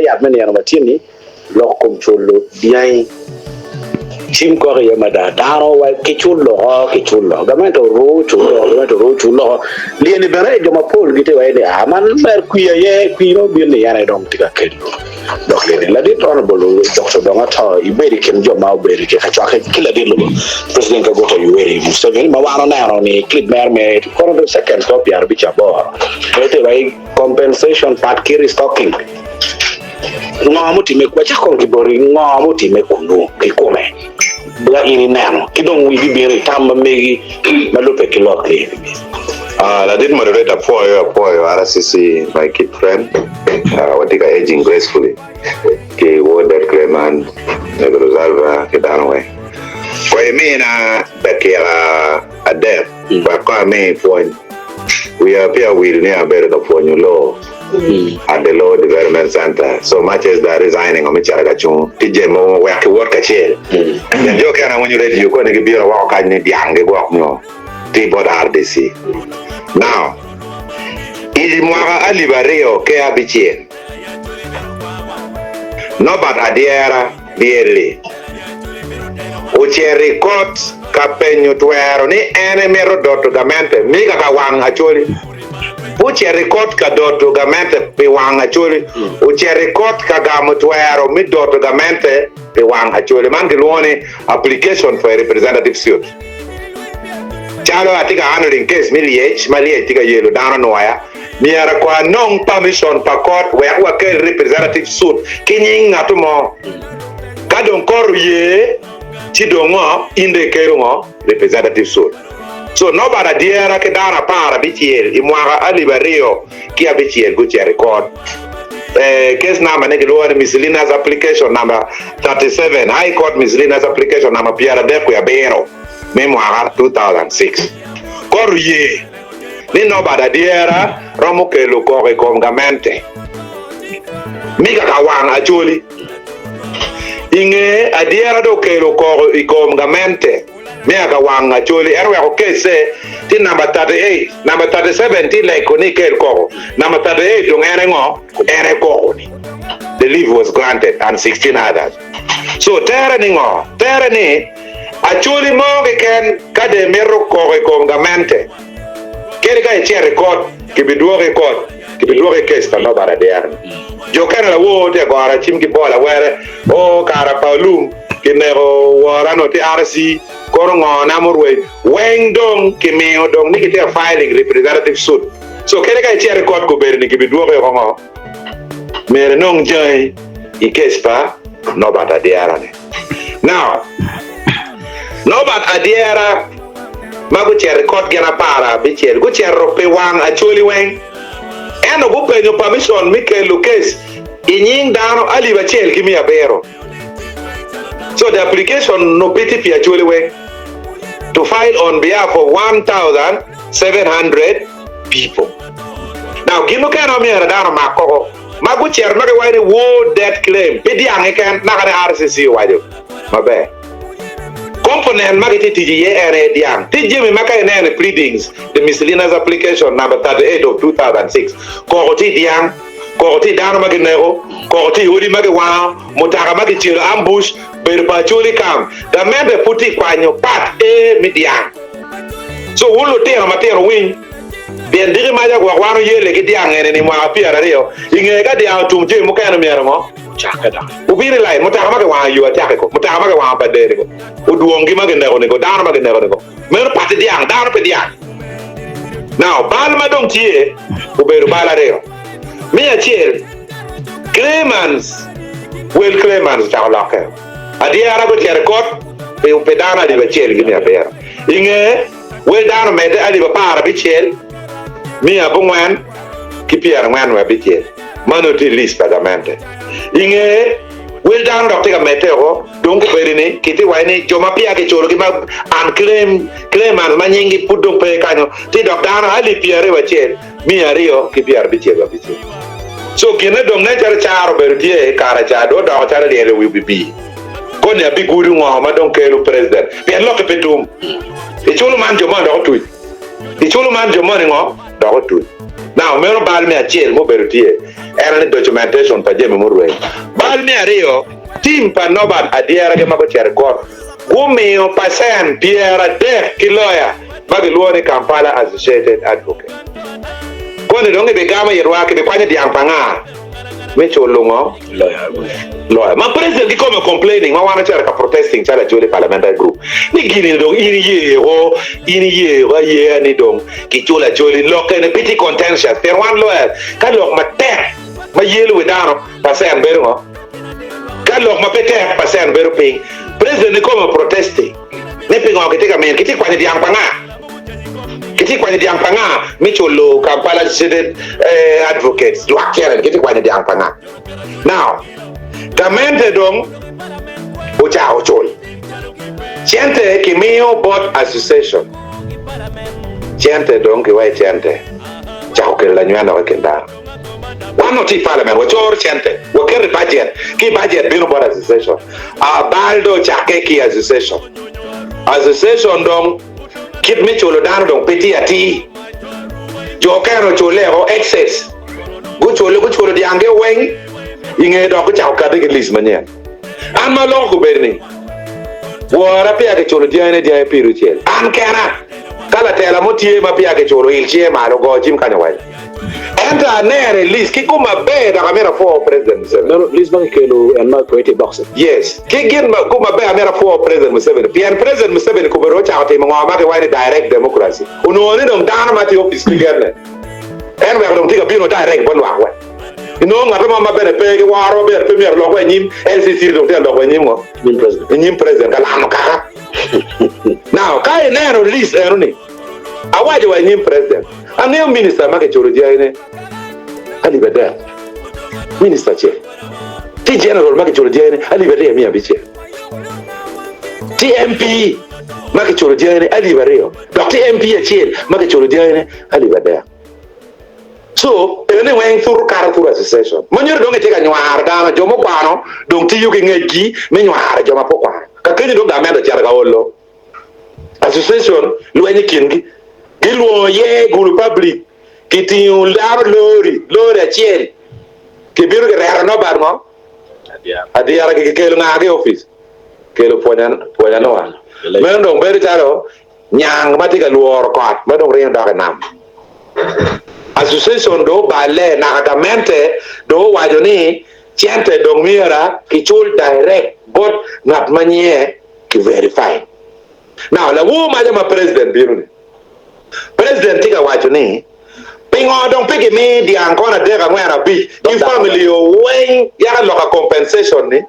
ya men ya matini lo kom cholo diai chim ko ya mada daro wa kichulo gamento ro chulo li ni bere jo mapol gite wa ide aman ber kuya ye kuiro bi ni yana dong tiga kendo donc le la dit honorable Dr. Dongato iberi ken jo ma iberi ke ka kila dit lo president ka gota yueri Museveni ma wana na ni clip mer me ko do second stop ya bicha bo ete vai compensation part kiri stocking ngamuti mekwa chako kibori ngamuti mekunu kikome bla ini nano kidong wi bibere tamba megi malupe kilokle I did moderate a for RCC, my kid friend, what they are aging gracefully. Okay, what that claim and never resolve get down away. For me, Bakiga a death, but come main point. We appear will near better the for new law at the Law Development Center. So much as they're resigning on Micharachu, TJ work work a chair. And you can when you ready, you're going to be a walk and the young walk no. T-Bot RDC. Now, Gimara Aliba Rio ke abichien. No but adiera bierli. Uche record kapenyo tuero ni enemy rodoto gamente miga ka wang Acholi. Uche record ka doto gamente pe wang Acholi. Uche record ka gamu tuero mi doto gamente pe wang Acholi. Man kilwoni application for a representative suit. Chalo atika handling case mali tika yelo dana noya miara kwa non permission pa court where wa ke representative suit kinyi ngatumo kadon koru ye chidongo inde kerongo representative suit so no bara diera ke dana para bichiel imwara Aliba Rio ki abichiel go che record case number negelo miscellaneous application number 37 high court miscellaneous application number piara de ku ya bero memoir 2006 koruye ni no bada diera romo ke lo kore komgamente miga kawang Acholi inge adiera do ke lo kore komgamente miga kawang Acholi erwe ko kese ti number 38 number 37 ti like ni ke ko number 38 dong ere ko ni the leave was granted and 16 others so tere ni Acholi mo ken kade mero kore komgamente kere ka che record ke biduo case ta no bara der jo kana la wo te gara chim ki bola were o kara paulum ke nero warano ti RC korongo na morwe weng dong ke meo dong ni ke filing representative suit so kere ka che record ko ber ni ke biduo ko ngo mere nong jai I case pa no bara der now no but adiera magu che record gena para bichel gu che rope wang Acholi weng eno gu penyo permission Mikel case inying dano Aliba chel kimi abero so the application no pity pi Acholi weng to file on behalf of 1,700 people now gino kana mi era dano makoko magu che no wide wo death claim pidi angeken nakare RCC wide mabe component magati TGA area diang TGA maka ene pleadings the miscellaneous application number 38 of 2006 koroti diang koroti dano maginero koroti uri magwa mutaka magitiro ambush berpa Acholi kam the member puti kwanyo part e midiang so ulo te amatero win bien diri maja kwa wano yele kidiang ene ni mwa pia rio ingega diang tumje mukano miermo chakada ubiri lai mutaka magwa yu atake ko mutaka magwa padere ko uduongi magendero ni ko dano magendero ni ko mer pati diang dano pe diang now bal madong tie uberu bala rio mi achiel claimants ta loke adiara go tiere kot pe upedana di bachel gini abera inge wel dano mede Aliba para bichel mi abungwan kipiar ngwan wa bichel manoti list pagamente inge wel dano doktiga meteo donc berini kiti waini joma pia ke choro ki ma an claim an manyingi pudong pe kanyo ti dok dano Ali piare wachel mi ario kipiar bichel wa bichel so kine dong ne charo bertie kara cha do charo le wibi koni abi guri ngo ma don kelo president bien lo petum e chulu man joma do tu e chulu man joma ngo do tu now mero bal me achiel mo bertie era ni documentation pa jeme murwe bal ni ario team pa nobat adiera ke mako cher god gumio pasen piera de kiloya bagi luoni Kampala Associated Advocate kone donge be gama yerwa ke be kwanya diang panga mecho lungo lawyer ma president di come complaining ma wana chara ka protesting chara jole parliamentary group ni gini dong ini ye ni dong ki chola jole loke ne pity contentious there one lawyer ka lok ma tek ma yelu wedano pasen beru ka lok ma pete pasen beru ping president di come protesting ne pingo ke tika men kiti kwanya diang panga kiti kwanya diang panga micholo Kampala Associated Advocates do akere kiti kwanya diang panga now gamente dong ucha ochol chente kimio board association chente dong ke wai chente chao ke la nyana wa kenda wano ti parliament wachor chente wakere budget ki budget bino board association a baldo chake ki association dong kit mi cholo dano dong peti ati jo kero cholero excess go cholo di ange weng inge do ko chao kade ke list manyen an ma lo ko berni wora pia ke cholo di ane dia piru chel an kera kala tela motie ma pia ke cholo il chie ma lo go jim kanyo wai enta nere list ki kuma be da kamera for president no list bang kelo and ma ko ete box yes ki gen ma kuma be amera for president Museveni pian president Museveni ko bero cha te ma ke wai direct democracy uno ni dong dana ma ti office ki gerne en we dong tiga bino direct bon wa wa ino ngata mama bene pege waro be premier lo ko nyim LCC dong te lo ko nyim mo nyim president kala no kara now kai nero list eroni awaje wa nyim president ane minister ma ke choro dia ine Aliba there minister che ti general ma ke choro dia ine Aliba there mi abiche ti MP ma ke choro dia ine Aliba reo Dr. MP che ma ke choro dia ine Aliba there so ene wen thur kar thur association monyor donge te ka nyar dana jomo kwano dong ti yugi ngegi me nyar joma pokwa ka kenyi do ga meda char ga wollo association luenyi kingi giluo ye gulu public kitiu lar lori achiel kibiru ge no bar mo adiara ke kelo ngage office kelo ponya no an men dong beri taro nyang matika luor kot medong rien da nam association do bale na agamente do wajoni chente dong miera kichul direct god ngat manye ki verify now la wo ma jama president biru president tika wajoni pingo dong pigi mi di ancora dega ngwana bi in family o wen ya loka compensation ni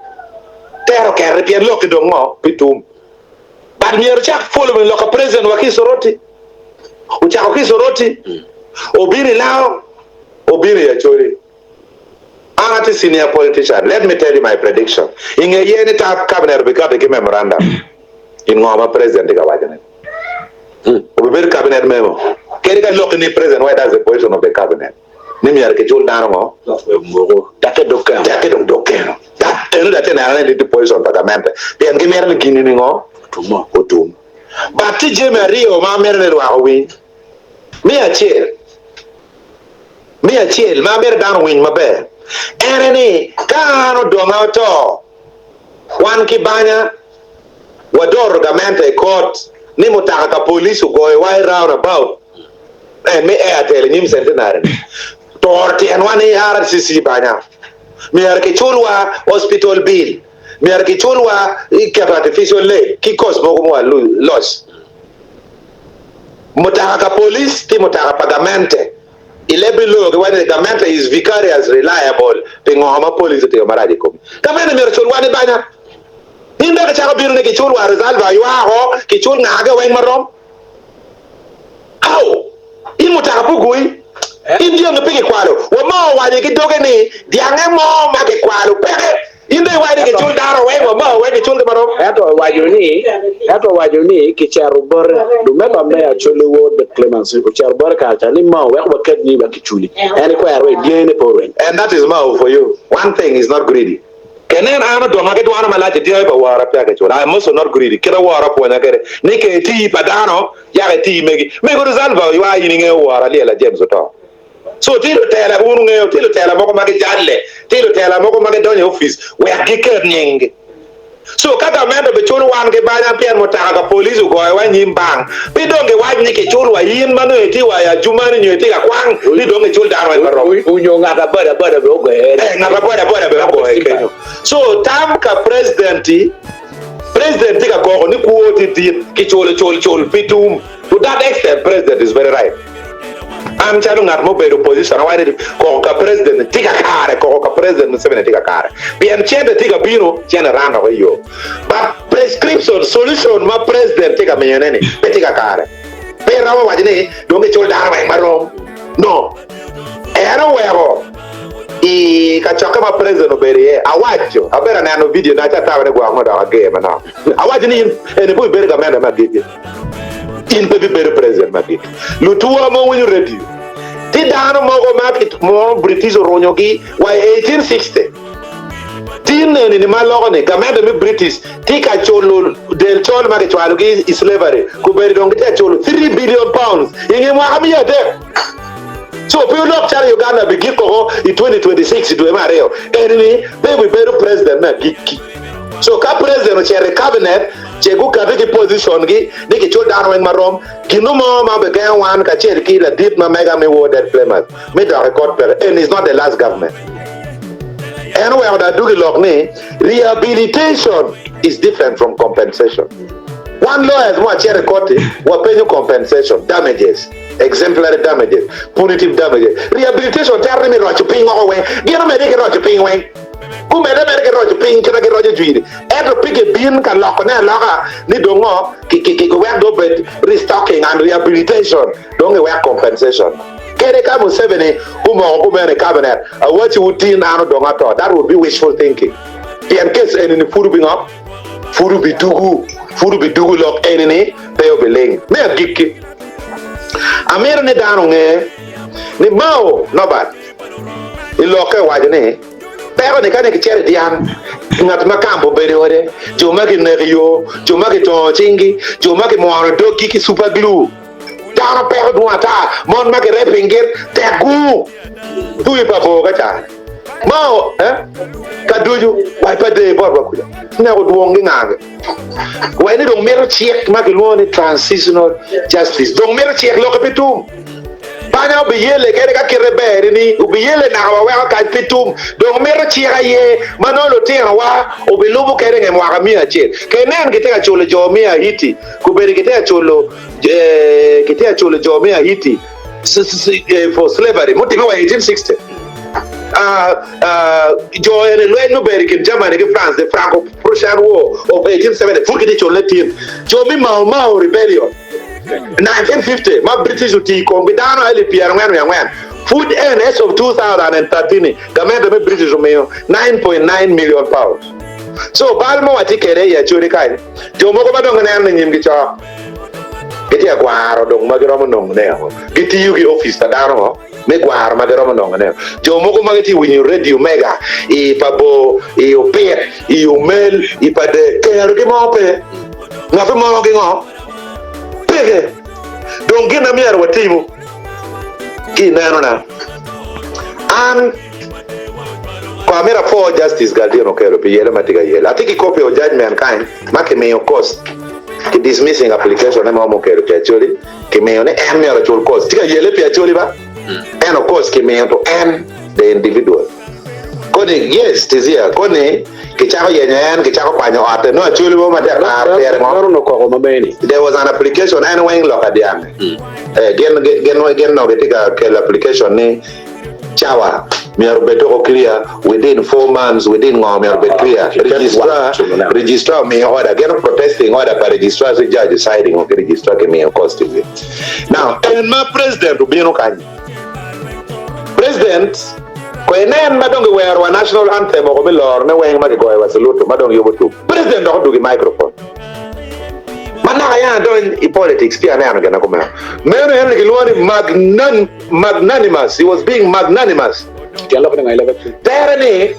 tero ke repien lok dong mo pitum bad miero chak follow me loka president wa kisoroti ucha kisoroti obiri lao obiri ya chori anati senior politician let me tell you my prediction inge yeni ta cabinet because the memorandum in ngoma president ga wajane obiri cabinet memo keri ka lock ni president why that's the position of the cabinet ni mi arke chul dano mo take dokano that enu that na the position of the cabinet bien gemer ni gini ni ngo otum but je mario ma merle wa wi mi achiel ma ber dan win maber ereni kano donga to wan kibanya wador gamente court ni mutaka ka police go why round about me airtel nyim centenary torti en wan RCC banya mi arke chulwa hospital bill mi arke chulwa ikata artificial leg ki cost mo mo loss mutaka ka police ti mutaka pagamente ilebilo when the government is vicarious reliable pingoma police te maraji ko kamene mer chul wani banya inda ka chaka biru ne ki chul wa resolve ayu ho ki chul ngaga wen marom how imu ta bugui indio ngepike kwalo wa ma wani ki doge ni diange mo ma ke kwalo peke inde wani ki chul daro wen wa ma wen ki chul marom eto wajoni ki charu bor du meba me Acholi wo de clemency ko charu bor ka ta ni ma we ko ket ni ba ki chuli and ko arwe diene porwen and that is mau for you one thing is not greedy kenen ana do ma ke do ana malaje dia ba wara pa ke chula I'm also not greedy kira wara po na kere ni ke ti padano ya ke ti megi me go resolve you are yini nge wara le la James to So tilo tela unu ngeo tilo tela moko magi jalle tilo tela moko magi donye office we akiker nyingi. So kaka mendo be chulu wan ke banya pian motaka police go wa nyimbang bi donge wajni ke chulu wa yin mano eti wa ya jumani nyeti ka kwang li donge chulu dan wa maro unyo ngaka bada be go ngaka bada be go kenyo. So tam ka president ka go ni kuoti dit ki chulu pitum. To that extent president is very right. I'm telling you, I'm be opposition. Why did ko president tika kare ko president Museveni tika kare. Bien chende tika biro chende ranga ko yo. But prescription solution ma president tika menyeneni tika kare. Pe rawa wajini donge chol dara wa maro. No. Era wero. I kachoka ma president obere awacho. Abera na no video na cha tawe go amoda wa game na. Awajini ene bu bere ga menda ma gidi. In baby better president magit lutua mo when you ready ti dano mo go market mo British ronyogi wa 1860 tin ni malogo ne gamede mi British ti ka cholo del cholo ma ke chwalo gi slavery ku beri dong ti cholo 3 billion pounds ingi mo amia de. So people look at Uganda begin ko in 2026 do mareo enemy baby better president magiki. So ka president chere cabinet chegu ka de position gi ni ke chol dan wen marom ginumo ma be gan wan ka chere ki la dit ma mega me wo that claimant me da record per and is not the last government. And we have do log ni rehabilitation is different from compensation. One law has more chere court wa pay you compensation damages, exemplary damages, punitive damages. Rehabilitation tell me ro chuping ngo we gino me de ro chuping we kumede ke rojo pin kina ke rojo juiri eto pige bin ka loko ne loka ni dongo ki we do bet restocking and rehabilitation donge we compensation kere ka Museveni kumene cabinet what you would tin anu donga to that would be wishful thinking in case any furu bing up furu bidugu lok any peo beling me gikki amir ne danu nge ni mao no bad iloke wajene pero ne kane kichere diam ngat makambo bere ore joma ki nerio joma ki to chingi joma ki mo doki ki super glue dano pero duata mon ma ki repingir te gu tu ipa bo kacha mao kaduju wai pa de borba kuja ne ko duongi ngage wai ni dong mero chiek ma ki lo transitional justice dong mero chiek lo ka pitum banya ubiyele kere ka kirebere ni ubiyele na wa ka pitum donc mero chira ye manolo tira wa ubilubu kere nge mwaka mia che kenen kiteka cholo jomia hiti kuberi kiteka cholo jomia hiti for slavery mutima wa 1860 joene lwenu beri kin Germany ki France the Franco-Prussian War of 1870 fukiti cholo tin jomi Mau rebellion 1950 ma British uti kombidano ali piano ngwan food and as of 2013 gamenda me British umeo 9.9 million pounds. So balmo watikere ya churi kai jomo ko badong na nyimgi cho geti agwaro dong magiro monong ne geti yugi office tadaro me gwaro magiro monong ne jomo ko mageti winyu radio mega I pabo I opet I umel I pade kero ki mope ngapi mo ki ngo don't get a mere what team and Kwamera for justice guardian okero pe yele matiga yele I think a copy of judgment kind make me your cost ki dismissing application na mo kero pe actually ki me one emera chul cost tiga yele pe actually ba and of course ki me to end the individual koni yes tizia koni kichako yenyen kichako kwanyo ate no actually wo mata no ko mabeni there was an application anyway loka diame gen no getika ke application ni chawa miarbeto ko clear within 4 months within ngom miarbet clear registrar me order gen protesting order by registrar so judge deciding on registrar ke me cost it now and my president ubino kanyi president kwenen madonge wear wa national anthem ko milor ne weng magi goy wasaluto madonge yobotu president do dugi microphone mana ya don I politics pia na yana ko mena meno yana kilwani magnanimous he was being magnanimous tiala bana ngailaga terani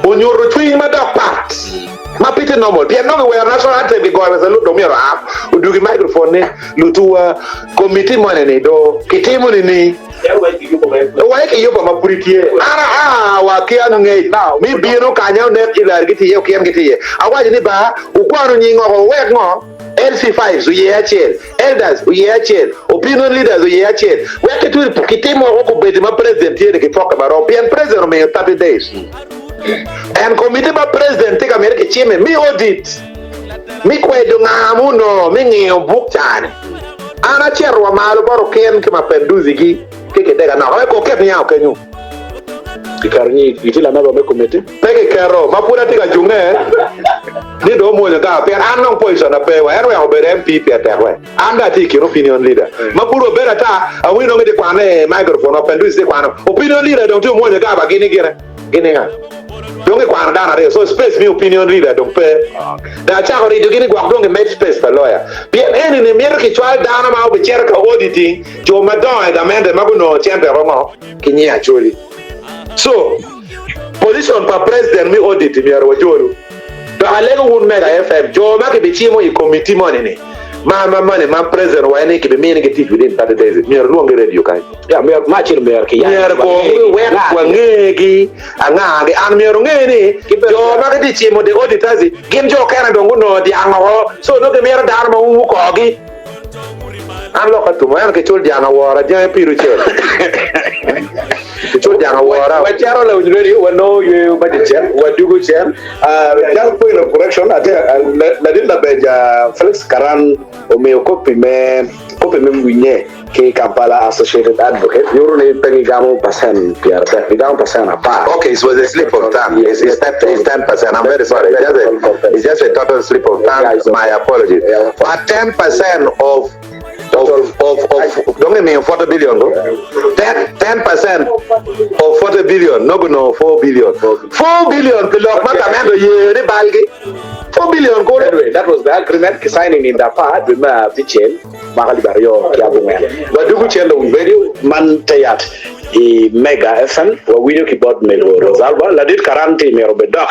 onyoro twi madapat mapite normal pia no wear national anthem go wasaluto miro udugi microphone ne lutua committee mone ne do kitimu ni Why can you come pretty? Wakian me be no canyon net get here, can get here. I want to buy Uguaning or where no LC5s, we are chair, elders, we are chair, opinion leaders, we are chair. Where can we put him or my president here to talk about European president me 30 days? And committee by president take America chairman, me audit. Me Quadunamuno, Mingy book time. Ana chair wa malo baro ken kama penduzi ki keke dega na ko ket nyao kenyu ikarni itila na ba committee peke kero mapura tika junge ni do mo ga pe anong position na pe wa ero ya obere MP pe terwe anda ti ki opinion leader mapuro bera ta awino ngede kwane microphone penduzi kwane opinion leader don't you mo ga ba gini gira gini nga donge kwana dana re so space me opinion leader don't pay da cha hori do gini gwa donge make space for lawyer bien eni ne mier ki chwal dana ma obe cher ka auditing jo madon da mende maguno chembe rongo kinyi Acholi so position pa president me audit mi aro jolu to alego un mega FM jo ma ke be chimo i committee money ne ma president wa ne ke be me ne ke teach within 30 days mi aro longe radio kai ya mi ma chir mi aro ke ya mi aro ko we kwa ngegi angage an mi aro ngeni jo ma ke chimo de auditors gim jo kana dongo no di ango so no ke mi aro dar ma u ko gi an lo ka tu ma ke chul jana wora je piru chel chul jana wora wa charo la radio wa no you budget chen wa dugu chen just point of correction la din la beja Felix Karan o me copy me winye ke Kampala Associated Advocate yoro ne pegi gamo percent pierre pe gamo percent apart. Okay, so it's a slip of tongue. It's 10%. I'm very sorry. It's just a total slip of tongue. My apologies. But 10% of don't give me 40 billion. 10% of 40 billion. No, 4 billion. 4 billion. 4 billion. Anyway, that was the agreement signing in the part with the chain. Mahalibario Kiabuman. But do good channel video man tayat. I mega FM wa winyo keyboard mego Rosalba la dit 40 mero bedak